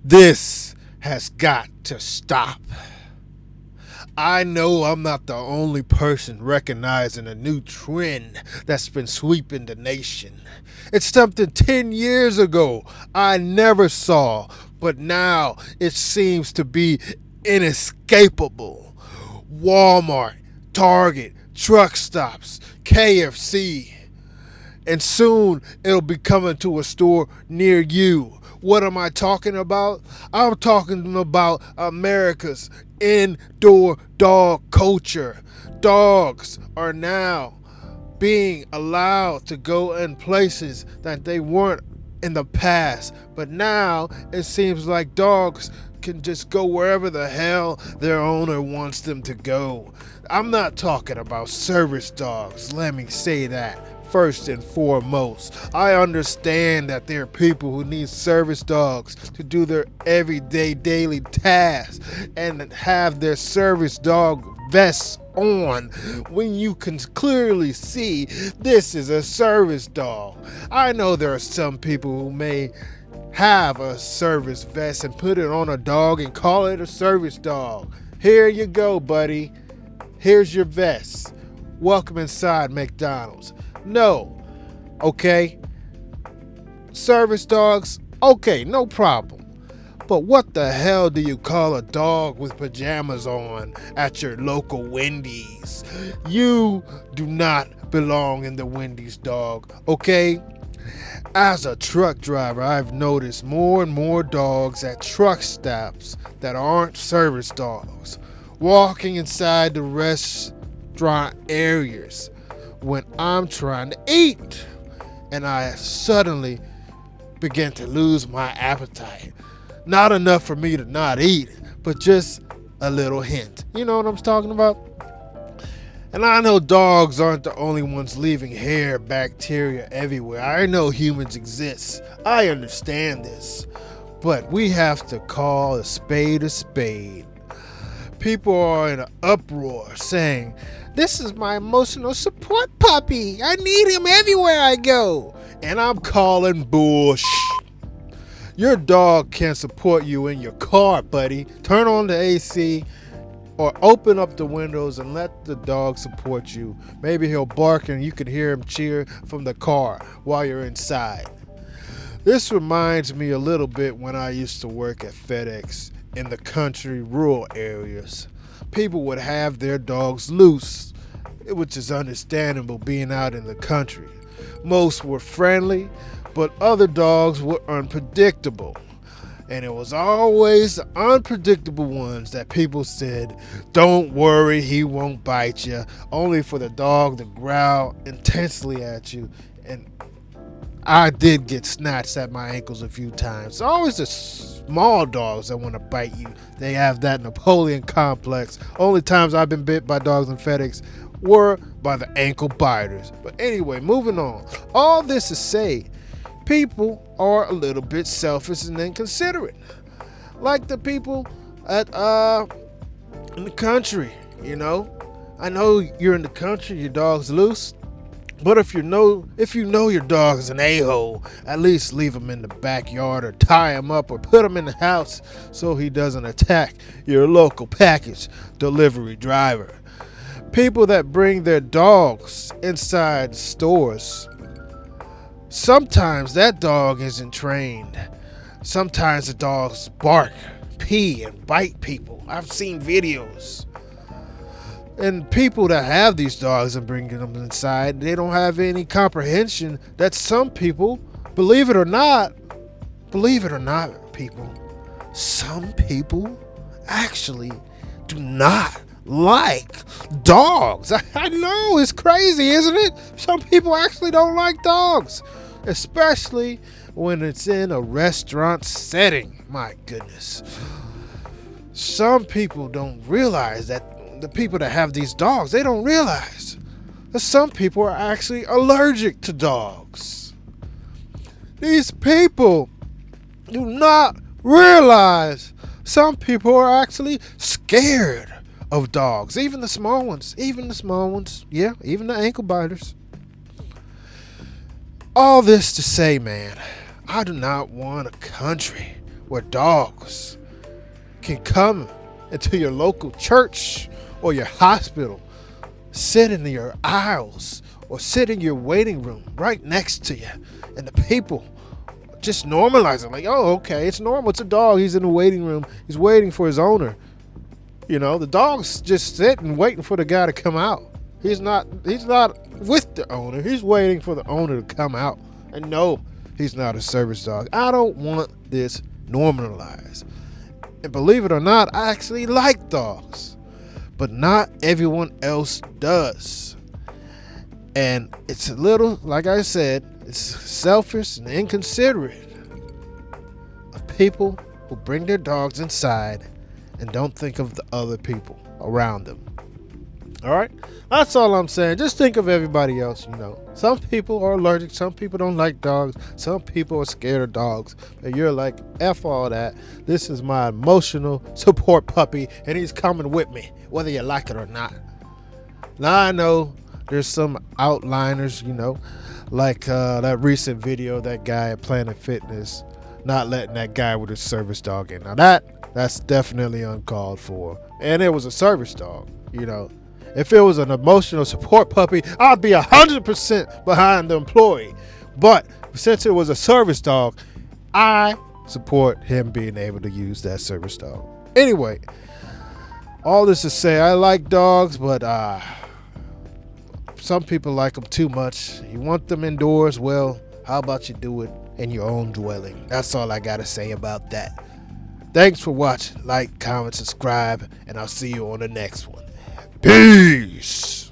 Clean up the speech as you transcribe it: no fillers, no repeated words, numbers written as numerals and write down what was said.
This has got to stop. I know I'm not the only person recognizing a new trend that's been sweeping the nation. It's something 10 years ago I never saw, but now it seems to be inescapable. Walmart, Target, truck stops, KFC, and soon it'll be coming to a store near you. What am I talking about? I'm talking about America's indoor dog culture. Dogs are now being allowed to go in places that they weren't in the past. But now it seems like dogs can just go wherever the hell their owner wants them to go. I'm not talking about service dogs, let me say that. First and foremost, I understand that there are people who need service dogs to do their everyday daily tasks and have their service dog vests on when you can clearly see this is a service dog. I know there are some people who may have a service vest and put it on a dog and call it a service dog. Here you go, buddy. Here's your vest. Welcome inside McDonald's. No. Okay? Service dogs? Okay, no problem. But what the hell do you call a dog with pajamas on at your local Wendy's? You do not belong in the Wendy's, dog, okay? As a truck driver, I've noticed more and more dogs at truck stops that aren't service dogs walking inside the restaurant areas when I'm trying to eat. And I suddenly begin to lose my appetite. Not enough for me to not eat, but just a little hint. You know what I'm talking about? And I know dogs aren't the only ones leaving hair bacteria everywhere. I know humans exist. I understand this. But we have to call a spade a spade. People are in an uproar saying, "This is my emotional support puppy. I need him everywhere I go." And I'm calling bullshit. Your dog can support you in your car, buddy. Turn on the AC or open up the windows and let the dog support you. Maybe he'll bark and you can hear him cheer from the car while you're inside. This reminds me a little bit when I used to work at FedEx in the country, rural areas. People would have their dogs loose, which is understandable being out in the country. Most were friendly, but other dogs were unpredictable. And it was always the unpredictable ones that people said, "Don't worry, he won't bite you," only for the dog to growl intensely at you. And I did get snatched at my ankles a few times. It's always the small dogs that want to bite you. They have that Napoleon complex. Only times I've been bit by dogs in FedEx were by the ankle biters. But anyway, moving on. All this to say, people are a little bit selfish and inconsiderate. Like the people at in the country, you know. I know you're in the country, your dog's loose. But if you know your dog is an a-hole, at least leave him in the backyard or tie him up or put him in the house so he doesn't attack your local package delivery driver. People that bring their dogs inside stores, sometimes that dog isn't trained. Sometimes the dogs bark, pee, and bite people. I've seen videos. And people that have these dogs and bring them inside, they don't have any comprehension that some people, believe it or not, people, some people actually do not like dogs. I know, it's crazy, isn't it? Some people actually don't like dogs, especially when it's in a restaurant setting. My goodness. Some people don't realize that the people that have these dogs, they don't realize that some people are actually allergic to dogs. These people do not realize some people are actually scared of dogs, even the small ones, yeah, even the ankle biters. All this to say, man, I do not want a country where dogs can come into your local church or your hospital, sit in your aisles, or sit in your waiting room right next to you, and the people just normalize it. Like, oh, okay, it's normal. It's a dog. He's in the waiting room. He's waiting for his owner. You know, the dog's just sitting, waiting for the guy to come out. He's not with the owner. He's waiting for the owner to come out. And no, he's not a service dog. I don't want this normalized. And believe it or not, I actually like dogs, but not everyone else does. And it's a little, like I said, it's selfish and inconsiderate of people who bring their dogs inside and don't think of the other people around them. All right? That's all I'm saying. Just think of everybody else, you know. Some people are allergic. Some people don't like dogs. Some people are scared of dogs. And you're like, F all that. This is my emotional support puppy, and he's coming with me, whether you like it or not. Now, I know there's some outliners, you know, like that recent video, that guy at Planet Fitness not letting that guy with his service dog in. Now, that's definitely uncalled for. And it was a service dog, you know. If it was an emotional support puppy, I'd be 100% behind the employee. But since it was a service dog, I support him being able to use that service dog. Anyway, all this to say, I like dogs, but some people like them too much. You want them indoors? Well, how about you do it in your own dwelling? That's all I got to say about that. Thanks for watching. Like, comment, subscribe, and I'll see you on the next one. Peace.